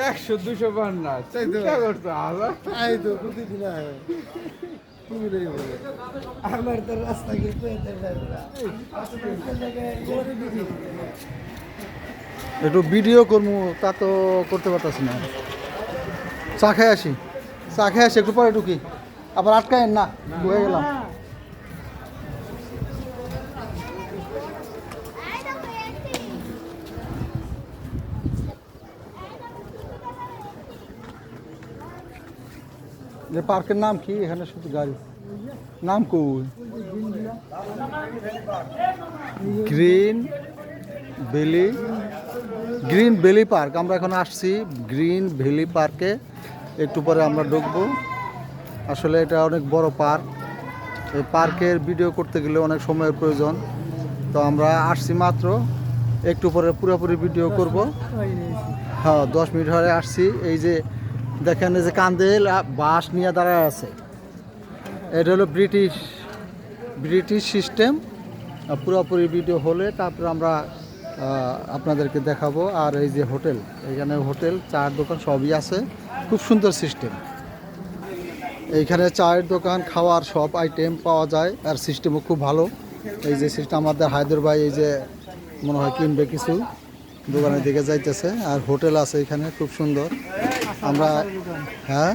একশো 200 বার না চিন্তা করতো আমার তো রাস্তা একটু ভিডিও করবো তা তো করতে পারতাছি না। চা খেয়ে আসি, চা খেয়ে আসি, একটু পরে ঢুকি, আবার আটকায়েন না, হয়ে গেলাম। যে পার্কের নাম কি? এখানে শুধু গাড়ি নাম কই? Green valley, green valley park. আমরা এখন আসছি গ্রিন ভ্যালি পার্কে, একটু পরে আমরা ঢুকবো। আসলে এটা অনেক বড় পার্ক, এই পার্কের ভিডিও করতে গেলে অনেক সময়ের প্রয়োজন। তো আমরা আসছি মাত্র, একটু পরে পুরোপুরি ভিডিও করব। হ্যাঁ 10 মিনিট হয়ে আসছি। এই যে দেখেন, এই যে কান্দে বাঁশ নিয়ে দাঁড়ায় আছে, এটা হলো ব্রিটিশ সিস্টেম। পুরোপুরি ভিডিও হলে তারপরে আমরা আপনাদেরকে দেখাবো। আর এই যে হোটেল, এখানে হোটেল, চায়ের দোকান সবই আছে, খুব সুন্দর সিস্টেম। এইখানে চায়ের দোকান, খাওয়ার সব আইটেম পাওয়া যায়, আর সিস্টেমও খুব ভালো। এই যে সিস্টেম আমাদের হায়দর ভাই এই যে মনে হয় কিনবে কিছু, দোকানের দিকে যাইতেছে। আর হোটেল আছে এখানে খুব সুন্দর। আমরা হ্যাঁ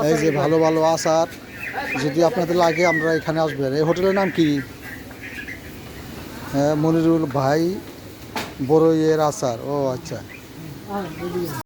এই যে ভালো ভালো আচার যদি আপনাদের লাগে আমরা এখানে আসবেন। এই হোটেলের নাম কি? হ্যাঁ মনিরুল ভাই বড়ইয়ের আচার। ও আচ্ছা।